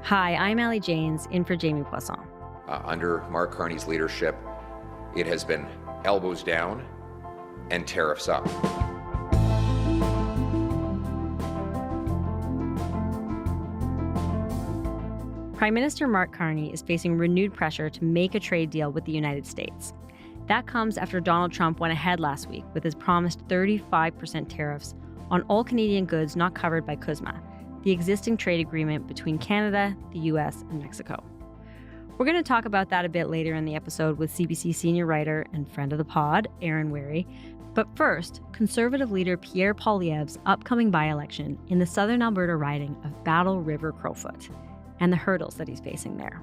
Hi, I'm Allie Janes, in for Jamie Poisson. Under Mark Carney's leadership, it has been elbows down and tariffs up. Prime Minister Mark Carney is facing renewed pressure to make a trade deal with the United States. That comes after Donald Trump went ahead last week with his promised 35% tariffs on all Canadian goods not covered by CUSMA, the existing trade agreement between Canada, the US, and Mexico. We're going to talk about that a bit later in the episode with CBC senior writer and friend of the pod, Aaron Wary. But first, Conservative leader Pierre Poilievre's upcoming by-election in the southern Alberta riding of Battle River Crowfoot, and the hurdles that he's facing there.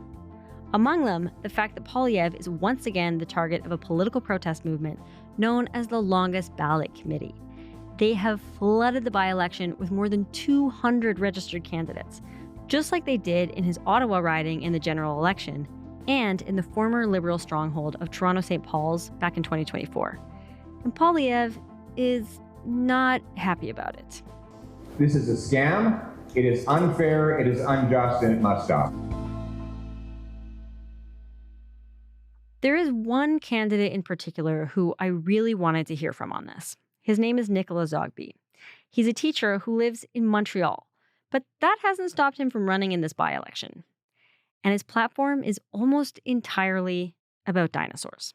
Among them, the fact that Poilievre is once again the target of a political protest movement known as the Longest Ballot Committee. They have flooded the by-election with more than 200 registered candidates, just like they did in his Ottawa riding in the general election and in the former Liberal stronghold of Toronto St. Paul's back in 2024. And Poilievre is not happy about it. This is a scam. It is unfair, it is unjust, and it must stop. There is one candidate in particular who I really wanted to hear from on this. His name is Nicolas Zogby. He's a teacher who lives in Montreal, but that hasn't stopped him from running in this by-election. And his platform is almost entirely about dinosaurs,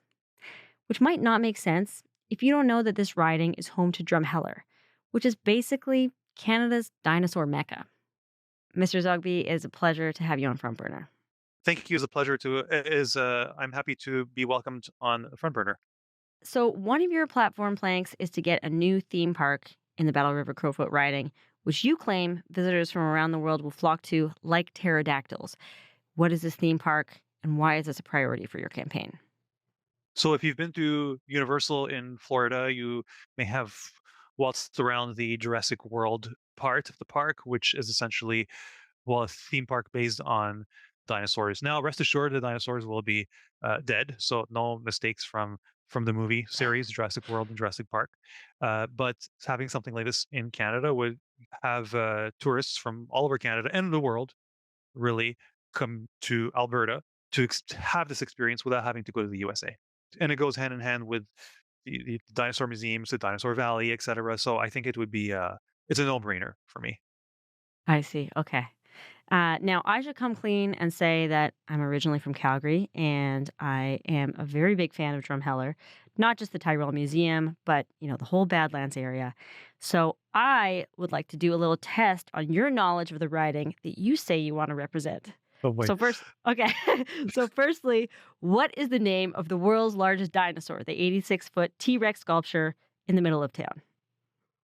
which might not make sense if you don't know that this riding is home to Drumheller, which is basically Canada's dinosaur mecca. Mr. Zogby, it is a pleasure to have you on Front Burner. Thank you. It's a pleasure to. I'm happy to be welcomed on Front Burner. So one of your platform planks is to get a new theme park in the Battle River Crowfoot riding, which you claim visitors from around the world will flock to like pterodactyls. What is this theme park, and why is this a priority for your campaign? So if you've been to Universal in Florida, you may have waltzed around the Jurassic World part of the park, which is essentially, well, a theme park based on dinosaurs. Now, rest assured, the dinosaurs will be dead, so no mistakes from the movie series Jurassic World and Jurassic Park. But having something like this in Canada would have tourists from all over Canada and the world really come to Alberta to have this experience without having to go to the USA. And it goes hand in hand with the dinosaur museums, the Dinosaur Valley, etc. So I think it would be it's a no-brainer for me. I see. Okay. Now, I should come clean and say that I'm originally from Calgary, and I am a very big fan of Drumheller, not just the Tyrrell Museum, but, the whole Badlands area. So I would like to do a little test on your knowledge of the riding that you say you want to represent. Oh boy. So firstly, what is the name of the world's largest dinosaur, the 86-foot T-Rex sculpture in the middle of town?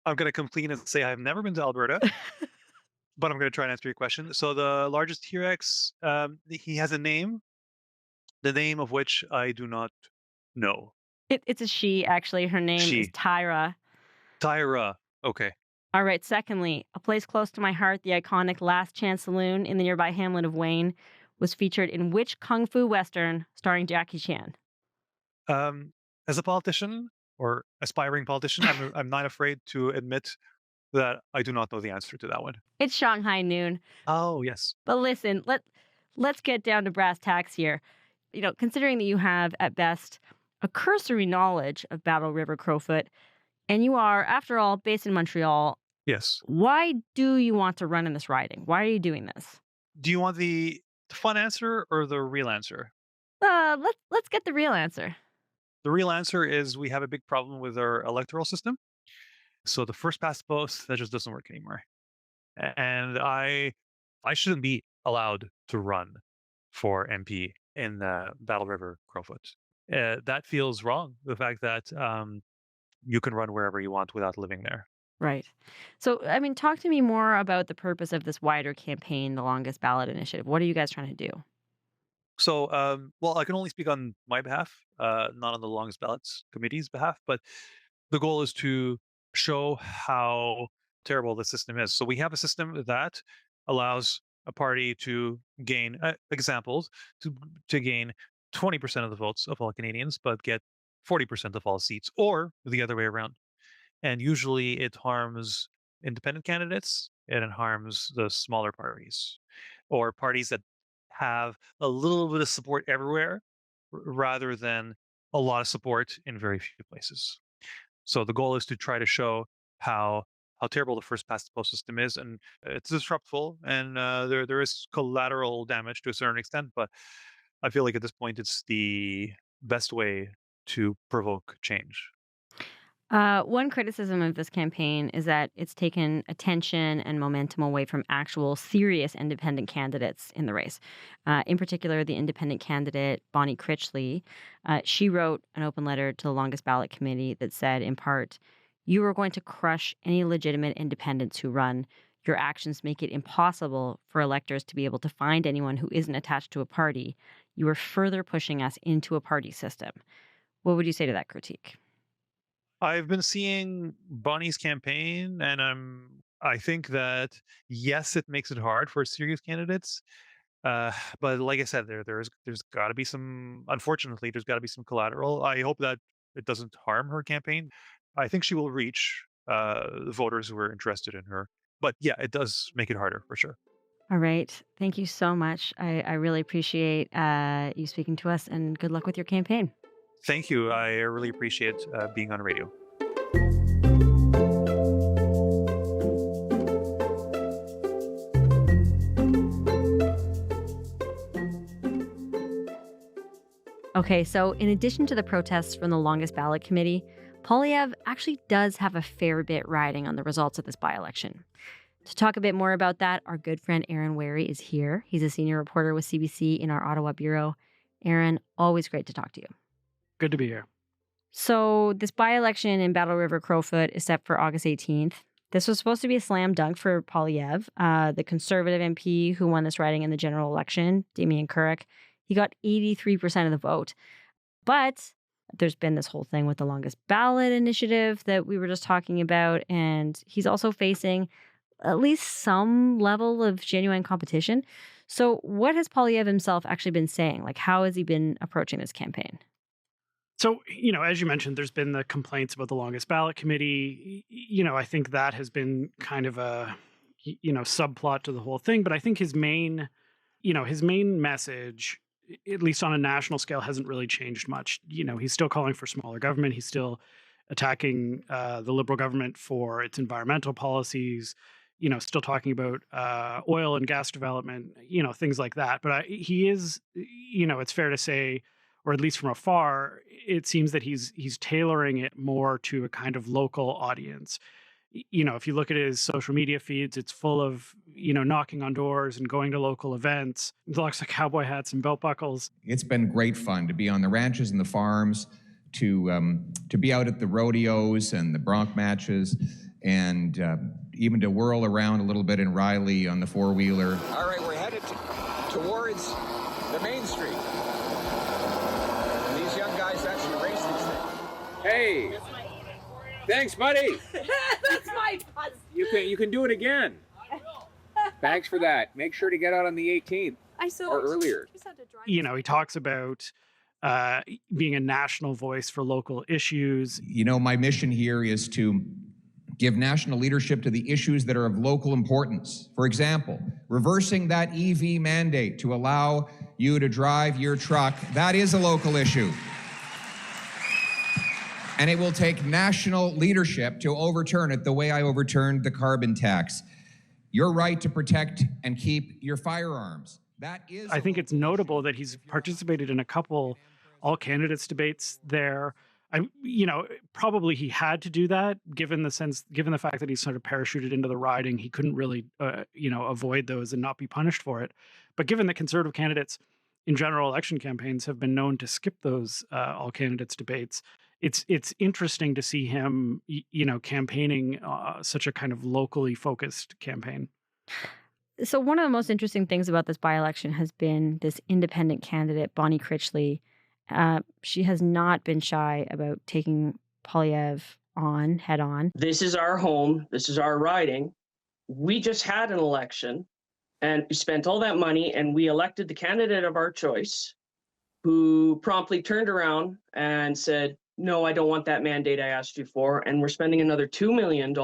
I'm going to come clean and say I've never been to Alberta. But I'm going to try and answer your question. So the largest T-Rex, he has a name, the name of which I do not know. It's a she, actually. Her name is Tyra. Tyra. Okay. All right. Secondly, a place close to my heart, the iconic Last Chance Saloon in the nearby hamlet of Wayne, was featured in which kung fu western starring Jackie Chan? As a politician or aspiring politician, I'm not afraid to admit that I do not know the answer to that one. It's Shanghai Noon. Oh, yes. But listen, let's get down to brass tacks here. Considering that you have, at best, a cursory knowledge of Battle River Crowfoot, and you are, after all, based in Montreal. Yes. Why do you want to run in this riding? Why are you doing this? Do you want the fun answer or the real answer? Let's get the real answer. The real answer is we have a big problem with our electoral system. So the first past the post, that just doesn't work anymore. And I shouldn't be allowed to run for MP in Battle River Crowfoot. That feels wrong. The fact that you can run wherever you want without living there. Right. So, talk to me more about the purpose of this wider campaign, the Longest Ballot Initiative. What are you guys trying to do? So, well, I can only speak on my behalf, not on the Longest Ballots Committee's behalf, but the goal is to show how terrible the system is. So we have a system that allows a party to gain examples to gain 20% of the votes of all Canadians, but get 40% of all seats, or the other way around. And usually it harms independent candidates. and it harms the smaller parties or parties that have a little bit of support everywhere rather than a lot of support in very few places. So the goal is to try to show how terrible the first past the post system is, and it's disruptful, and there is collateral damage to a certain extent. But I feel like at this point, it's the best way to provoke change. One criticism of this campaign is that it's taken attention and momentum away from actual serious independent candidates in the race. In particular, the independent candidate, Bonnie Critchley, she wrote an open letter to the longest ballot committee that said, in part, "You are going to crush any legitimate independents who run. Your actions make it impossible for electors to be able to find anyone who isn't attached to a party. You are further pushing us into a party system." What would you say to that critique? I've been seeing Bonnie's campaign, and I think that yes, it makes it hard for serious candidates. But like I said, there's got to be some. Unfortunately, there's got to be some collateral. I hope that it doesn't harm her campaign. I think she will reach the voters who are interested in her. But yeah, it does make it harder for sure. All right. Thank you so much. I really appreciate you speaking to us, and good luck with your campaign. Thank you. I really appreciate being on radio. Okay, so in addition to the protests from the longest ballot committee, Poilievre actually does have a fair bit riding on the results of this by-election. To talk a bit more about that, our good friend Aaron Wary is here. He's a senior reporter with CBC in our Ottawa bureau. Aaron, always great to talk to you. Good to be here. So this by-election in Battle River Crowfoot is set for August 18th. This was supposed to be a slam dunk for Poilievre, the Conservative MP who won this riding in the general election, Damien Carrick. He got 83% of the vote. But there's been this whole thing with the longest ballot initiative that we were just talking about, and he's also facing at least some level of genuine competition. So what has Poilievre himself actually been saying? Like, how has he been approaching this campaign? So, as you mentioned, there's been the complaints about the longest ballot committee. I think that has been kind of a, subplot to the whole thing. But I think his main message, at least on a national scale, hasn't really changed much. He's still calling for smaller government. He's still attacking the Liberal government for its environmental policies, still talking about oil and gas development, things like that. But he is, it's fair to say, or at least from afar, it seems that he's tailoring it more to a kind of local audience. If you look at his social media feeds, it's full of, knocking on doors and going to local events, lots of cowboy hats and belt buckles. It's been great fun to be on the ranches and the farms, to be out at the rodeos and the bronc matches, and even to whirl around a little bit in Riley on the four-wheeler. All right, we're headed towards the main street. And these young guys actually race these things. Hey, thanks, buddy. That's my buzz. You can do it again. Thanks for that. Make sure to get out on the 18th or earlier. He talks about being a national voice for local issues. My mission here is to give national leadership to the issues that are of local importance. For example, reversing that EV mandate to allow you to drive your truck, that is a local issue. And it will take national leadership to overturn it the way I overturned the carbon tax. Your right to protect and keep your firearms. That is. I think it's notable that he's participated in a couple all candidates debates there. Probably he had to do that, given the fact that he's sort of parachuted into the riding. He couldn't really, avoid those and not be punished for it. But given that Conservative candidates in general election campaigns have been known to skip those all candidates debates, it's interesting to see him, campaigning such a kind of locally focused campaign. So one of the most interesting things about this by-election has been this independent candidate, Bonnie Critchley. She has not been shy about taking Poilievre on head on. This is our home. This is our riding. We just had an election and we spent all that money and we elected the candidate of our choice, who promptly turned around and said, "No, I don't want that mandate I asked you for." And we're spending another $2 million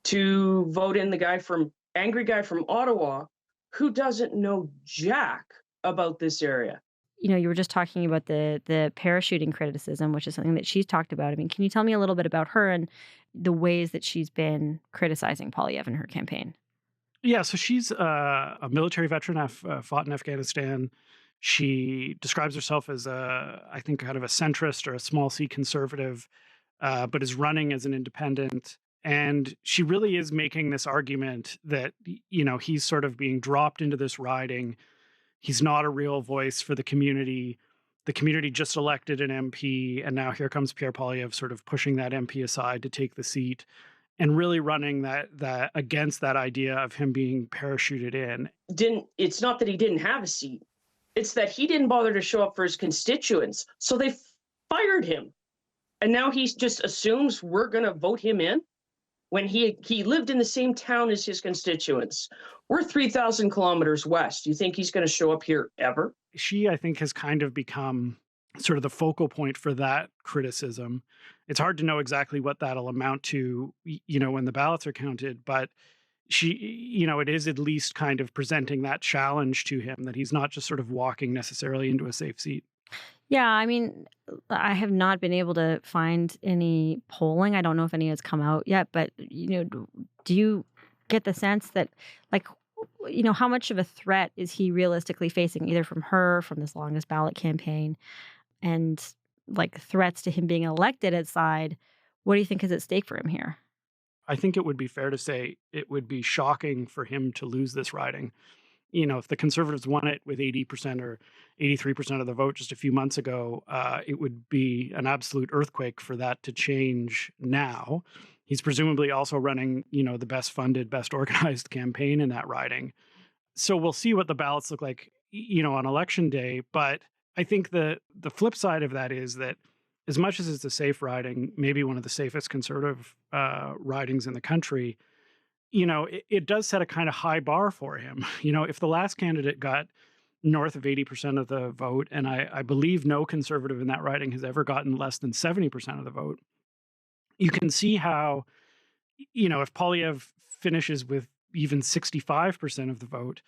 to vote in the angry guy from Ottawa who doesn't know jack about this area. You were just talking about the parachuting criticism, which is something that she's talked about. I mean, can you tell me a little bit about her and the ways that she's been criticizing Poilievre in her campaign? Yeah, so she's a military veteran, fought in Afghanistan. She describes herself as I think, kind of a centrist or a small C conservative, but is running as an independent. And she really is making this argument that, he's sort of being dropped into this riding. He's not a real voice for the community. The community just elected an MP, and now here comes Pierre Poilievre sort of pushing that MP aside to take the seat and really running that against that idea of him being parachuted in. It's not that he didn't have a seat. It's that he didn't bother to show up for his constituents. So they fired him. And now he just assumes we're going to vote him in when he lived in the same town as his constituents. We're 3,000 kilometers west. Do you think he's going to show up here ever? She, I think, has kind of become sort of the focal point for that criticism. It's hard to know exactly what that'll amount to, when the ballots are counted, but she, it is at least kind of presenting that challenge to him that he's not just sort of walking necessarily into a safe seat. Yeah, I mean, I have not been able to find any polling. I don't know if any has come out yet, but, do you get the sense that, how much of a threat is he realistically facing, either from her, from this longest ballot campaign, and threats to him being elected aside? What do you think is at stake for him here? I think it would be fair to say it would be shocking for him to lose this riding. If the Conservatives won it with 80% or 83% of the vote just a few months ago, it would be an absolute earthquake for that to change now. He's presumably also running, the best funded, best organized campaign in that riding. So we'll see what the ballots look like, on election day. But I think the flip side of that is that as much as it's a safe riding, maybe one of the safest Conservative ridings in the country, it does set a kind of high bar for him. If the last candidate got north of 80% of the vote, and I believe no Conservative in that riding has ever gotten less than 70% of the vote, you can see how, if Poilievre finishes with even 65% of the vote,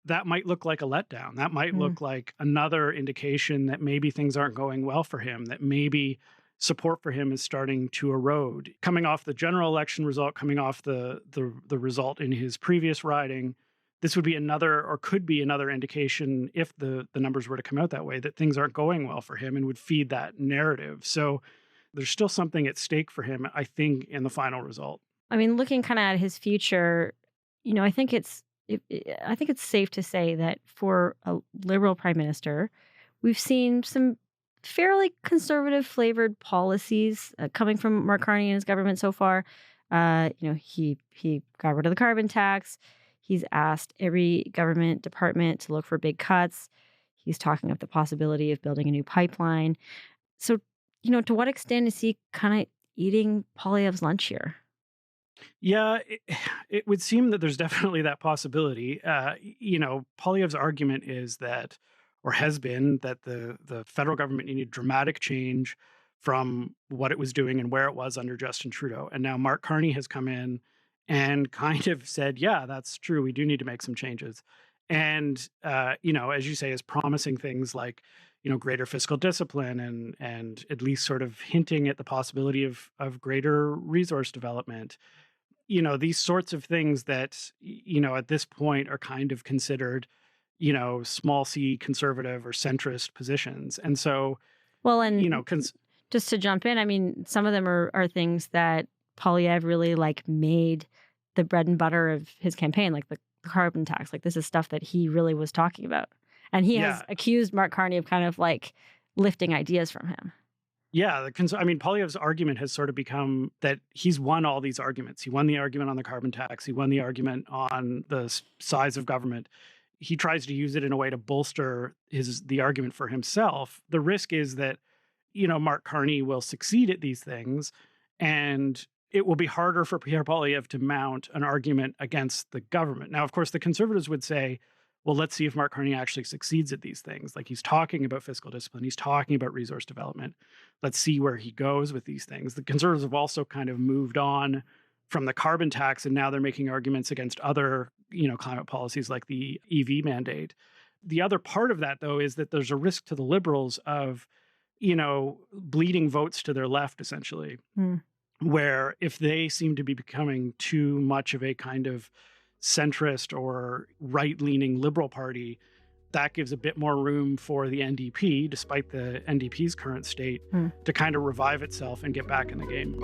that might look like a letdown. That might look like another indication that maybe things aren't going well for him, that maybe support for him is starting to erode. Coming off the general election result, coming off the result in his previous riding, this would be another, or could be another indication, if the numbers were to come out that way, that things aren't going well for him and would feed that narrative. So there's still something at stake for him, I think, in the final result. I mean, looking kind of at his future, I think it's safe to say that for a Liberal Prime Minister, we've seen some fairly conservative flavored policies coming from Mark Carney and his government so far. He got rid of the carbon tax. He's asked every government department to look for big cuts. He's talking of the possibility of building a new pipeline. So, to what extent is he kind of eating Poilievre's lunch here? Yeah, it would seem that there's definitely that possibility. Poilievre's argument is that, or has been, that the federal government needed dramatic change from what it was doing and where it was under Justin Trudeau. And now Mark Carney has come in and kind of said, yeah, that's true. We do need to make some changes. And, as you say, is promising things like, greater fiscal discipline and at least sort of hinting at the possibility of greater resource development. These sorts of things that, at this point are kind of considered, small c conservative or centrist positions. And so, well, and just to jump in, I mean, some of them are things that Poilievre really made the bread and butter of his campaign, like the carbon tax. This is stuff that he really was talking about. And he has accused Mark Carney of kind of lifting ideas from him. Yeah, Poilievre's argument has sort of become that he's won all these arguments. He won the argument on the carbon tax. He won the argument on the size of government. He tries to use it in a way to bolster the argument for himself. The risk is that, Mark Carney will succeed at these things, and it will be harder for Pierre Poilievre to mount an argument against the government. Now, of course, the Conservatives would say, well, let's see if Mark Carney actually succeeds at these things. He's talking about fiscal discipline. He's talking about resource development. Let's see where he goes with these things. The Conservatives have also kind of moved on from the carbon tax, and now they're making arguments against other, climate policies like the EV mandate. The other part of that, though, is that there's a risk to the Liberals of, bleeding votes to their left, essentially, where if they seem to be becoming too much of a kind of centrist or right-leaning Liberal party, that gives a bit more room for the NDP, despite the NDP's current state, to kind of revive itself and get back in the game.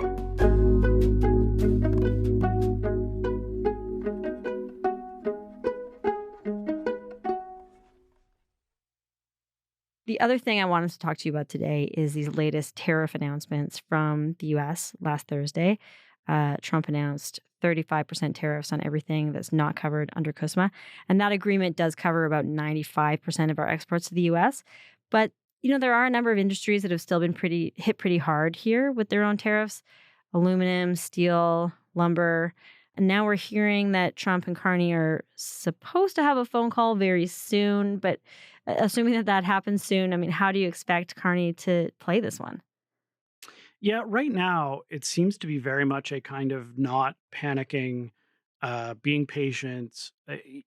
The other thing I wanted to talk to you about today is these latest tariff announcements from the U.S. Last Thursday, Trump announced 35% tariffs on everything that's not covered under CUSMA. And that agreement does cover about 95% of our exports to the U.S. But, there are a number of industries that have still been hit pretty hard here with their own tariffs: aluminum, steel, lumber. And now we're hearing that Trump and Carney are supposed to have a phone call very soon. But assuming that happens soon, how do you expect Carney to play this one? Yeah, right now, it seems to be very much a kind of not panicking, being patient,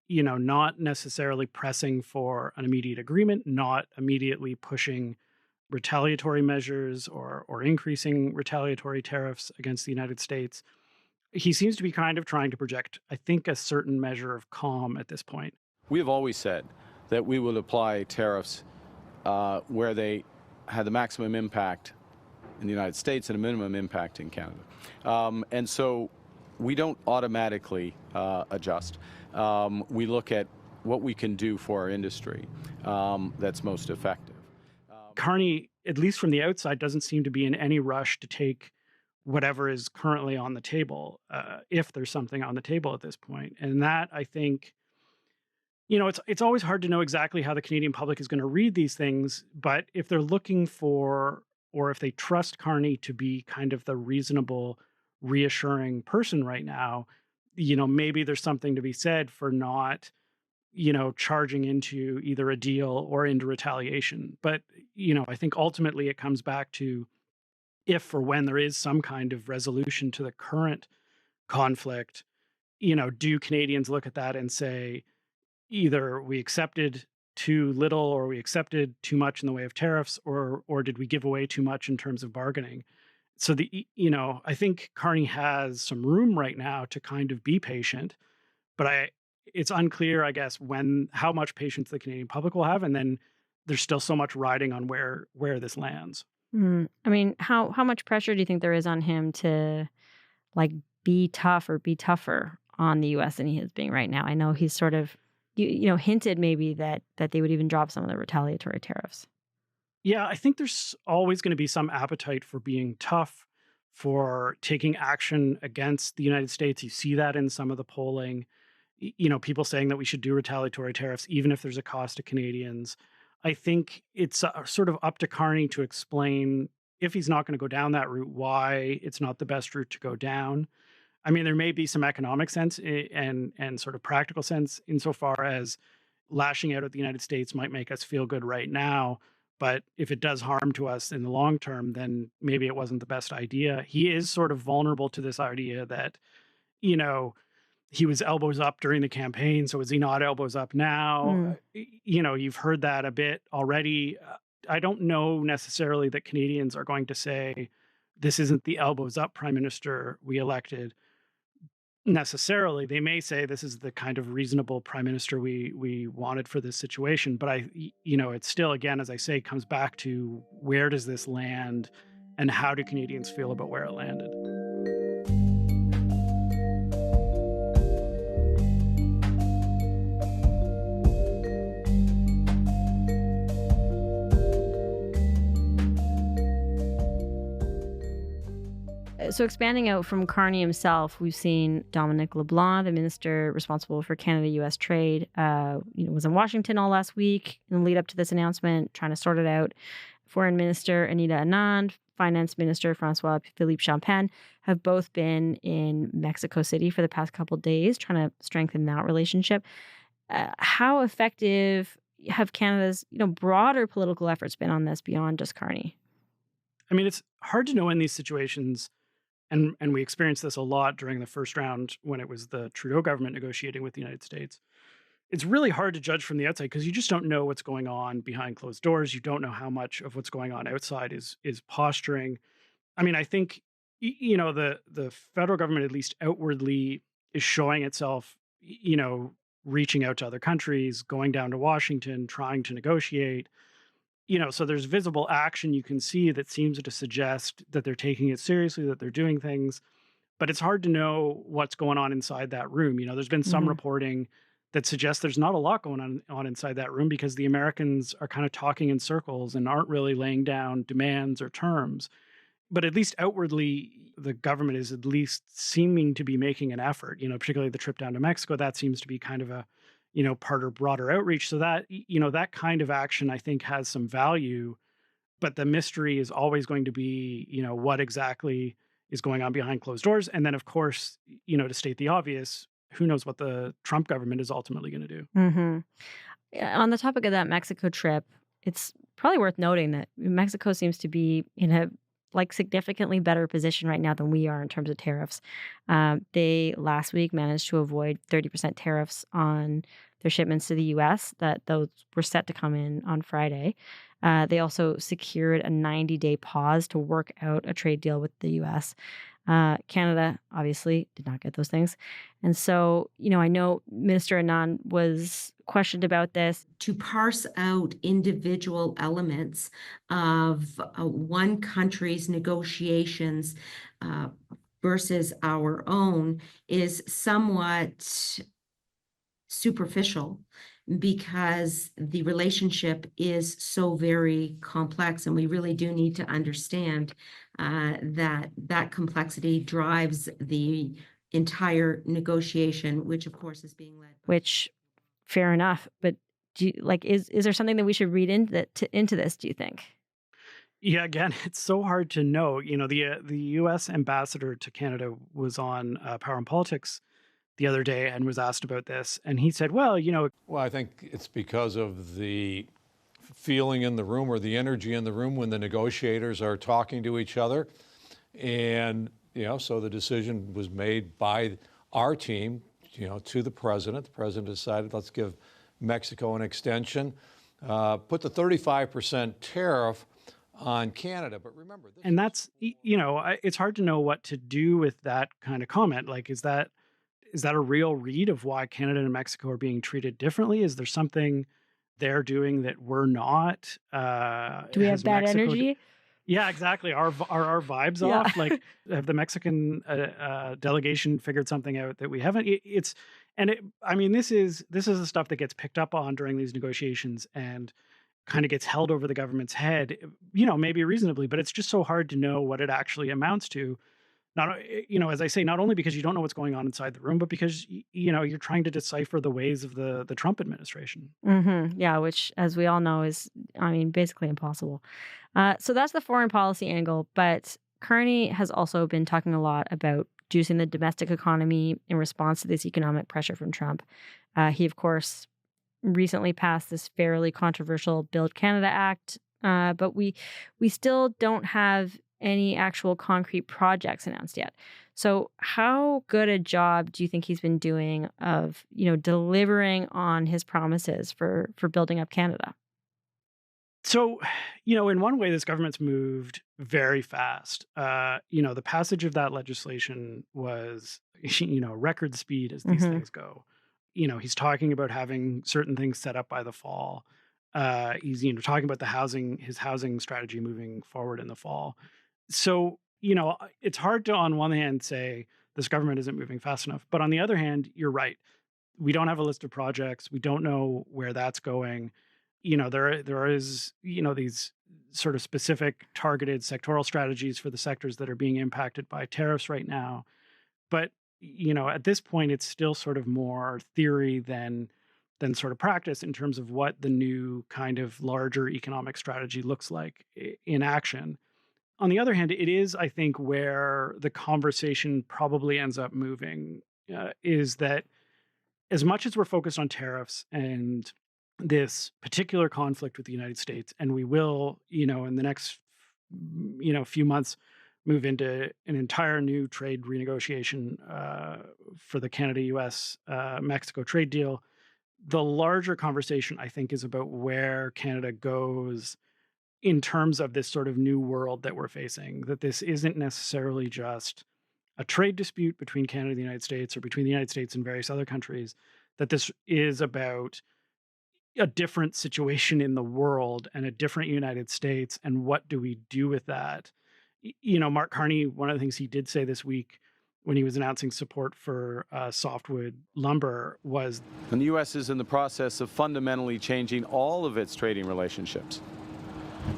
not necessarily pressing for an immediate agreement, not immediately pushing retaliatory measures or increasing retaliatory tariffs against the United States. He seems to be kind of trying to project, I think, a certain measure of calm at this point. We have always said that we will apply tariffs where they had the maximum impact in the United States and a minimum impact in Canada. And so we don't automatically adjust. We look at what we can do for our industry that's most effective. Carney, at least from the outside, doesn't seem to be in any rush to take whatever is currently on the table, if there's something on the table at this point. And that, I think, it's always hard to know exactly how the Canadian public is going to read these things, but if they're looking for, or if they trust Carney to be kind of the reasonable, reassuring person right now, maybe there's something to be said for not, charging into either a deal or into retaliation. But, I think ultimately it comes back to if or when there is some kind of resolution to the current conflict, do Canadians look at that and say, either we accepted too little or we accepted too much in the way of tariffs, or did we give away too much in terms of bargaining? So I think Carney has some room right now to kind of be patient, but it's unclear, I guess, how much patience the Canadian public will have, and then there's still so much riding on where this lands. How much pressure do you think there is on him to be tough or be tougher on the U.S. than he is being right now? I know he's sort of hinted maybe that they would even drop some of the retaliatory tariffs. Yeah, I think there's always going to be some appetite for being tough, for taking action against the United States. You see that in some of the polling. People saying that we should do retaliatory tariffs, even if there's a cost to Canadians. I think it's sort of up to Carney to explain, if he's not going to go down that route, why it's not the best route to go down. There may be some economic sense and sort of practical sense insofar as lashing out at the United States might make us feel good right now. But if it does harm to us in the long term, then maybe it wasn't the best idea. He is sort of vulnerable to this idea that, he was elbows up during the campaign, so is he not elbows up now? You've heard that a bit already. I don't know necessarily that Canadians are going to say, this isn't the elbows up prime minister we elected. Necessarily, they may say this is the kind of reasonable prime minister we wanted for this situation. But it's still, again, as I say, comes back to where does this land and how do Canadians feel about where it landed? So expanding out from Carney himself, we've seen Dominic LeBlanc, the minister responsible for Canada-U.S. trade, was in Washington all last week in the lead up to this announcement, trying to sort it out. Foreign Minister Anita Anand, Finance Minister François-Philippe Champagne have both been in Mexico City for the past couple of days, trying to strengthen that relationship. How effective have Canada's broader political efforts been on this beyond just Carney? It's hard to know in these situations. and we experienced this a lot during the first round when it was the Trudeau government negotiating with the United States. It's really hard to judge from the outside because you just don't know what's going on behind closed doors. You don't know how much of what's going on outside is posturing. I mean, I think the federal government, at least outwardly, is showing itself, reaching out to other countries, going down to Washington, trying to negotiate. So there's visible action you can see that seems to suggest that they're taking it seriously, that they're doing things, but it's hard to know what's going on inside that room. There's been some reporting that suggests there's not a lot going on inside that room because the Americans are kind of talking in circles and aren't really laying down demands or terms. But at least outwardly, the government is at least seeming to be making an effort, particularly the trip down to Mexico. That seems to be kind of a, part of broader outreach. So that, that kind of action, I think, has some value. But the mystery is always going to be, what exactly is going on behind closed doors. And then, of course, to state the obvious, who knows what the Trump government is ultimately going to do. On the topic of that Mexico trip, it's probably worth noting that Mexico seems to be in a significantly better position right now than we are in terms of tariffs. They last week managed to avoid 30% tariffs on their shipments to the U.S. Those were set to come in on Friday. They also secured a 90-day pause to work out a trade deal with the U.S. Canada obviously did not get those things. And so, I know Minister Anand was questioned about this. To parse out individual elements of one country's negotiations versus our own is somewhat superficial because the relationship is so very complex, and we really do need to understand that complexity drives the entire negotiation, which of course is being led. Which, fair enough, but is there something that we should read into this? Do you think? Yeah, again, it's so hard to know. The U.S. ambassador to Canada was on Power and Politics the other day and was asked about this, and he said, well, I think it's because of the feeling in the room or the energy in the room when the negotiators are talking to each other. And, so the decision was made by our team, to the president. The president decided, let's give Mexico an extension, put the 35% tariff on Canada. But remember, and that's, it's hard to know what to do with that kind of comment. Is that a real read of why Canada and Mexico are being treated differently? Is there something they're doing that we're not? Do we have bad energy? Yeah, exactly. Are our vibes off? Have the Mexican delegation figured something out that we haven't? This is the stuff that gets picked up on during these negotiations and kind of gets held over the government's head, maybe reasonably, but it's just so hard to know what it actually amounts to. Not, as I say, not only because you don't know what's going on inside the room, but because, you're trying to decipher the ways of the Trump administration. Yeah, which, as we all know, is, basically impossible. So that's the foreign policy angle. But Carney has also been talking a lot about juicing the domestic economy in response to this economic pressure from Trump. He, of course, recently passed this fairly controversial Build Canada Act, but we still don't have any actual concrete projects announced yet. So how good a job do you think he's been doing of, delivering on his promises for building up Canada? So, in one way, this government's moved very fast. The passage of that legislation was, record speed as these things go. He's talking about having certain things set up by the fall. He's, talking about his housing strategy moving forward in the fall. So, it's hard to, on one hand, say this government isn't moving fast enough. But on the other hand, you're right. We don't have a list of projects. We don't know where that's going. There is, these sort of specific targeted sectoral strategies for the sectors that are being impacted by tariffs right now. But, at this point, it's still sort of more theory than sort of practice in terms of what the new kind of larger economic strategy looks like in action. On the other hand, it is, I think, where the conversation probably ends up moving, is that as much as we're focused on tariffs and this particular conflict with the United States, and we will, in the next, few months, move into an entire new trade renegotiation for the Canada-US Mexico trade deal. The larger conversation, I think, is about where Canada goes in terms of this sort of new world that we're facing, that this isn't necessarily just a trade dispute between Canada and the United States or between the United States and various other countries, that this is about a different situation in the world and a different United States, and what do we do with that? Mark Carney, one of the things he did say this week when he was announcing support for softwood lumber was, And the U.S. is in the process of fundamentally changing all of its trading relationships.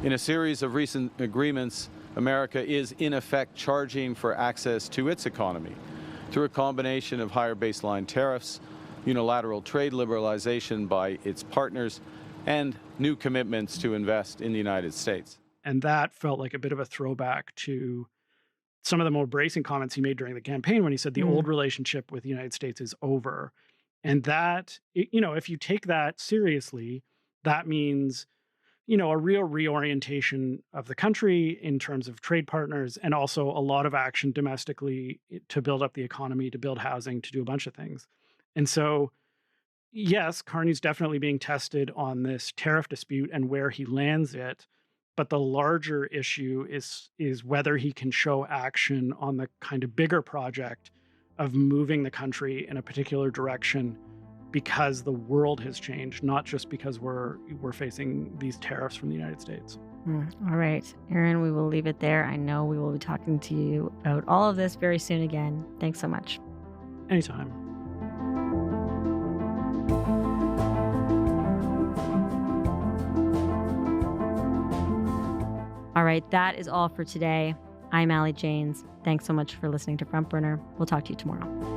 In a series of recent agreements, America is in effect charging for access to its economy through a combination of higher baseline tariffs, unilateral trade liberalization by its partners, and new commitments to invest in the United States. and that felt like a bit of a throwback to some of the more bracing comments he made during the campaign when he said the old relationship with the United States is over. And that, if you take that seriously, that means, a real reorientation of the country in terms of trade partners, and also a lot of action domestically to build up the economy, to build housing, to do a bunch of things. And so, yes, Carney's definitely being tested on this tariff dispute and where he lands it. But the larger issue is whether he can show action on the kind of bigger project of moving the country in a particular direction, because the world has changed, not just because we're facing these tariffs from the United States. All right, Aaron, we will leave it there. I know we will be talking to you about all of this very soon again. Thanks so much. Anytime. All right, that is all for today. I'm Allie Janes. Thanks so much for listening to Front Burner. We'll talk to you tomorrow.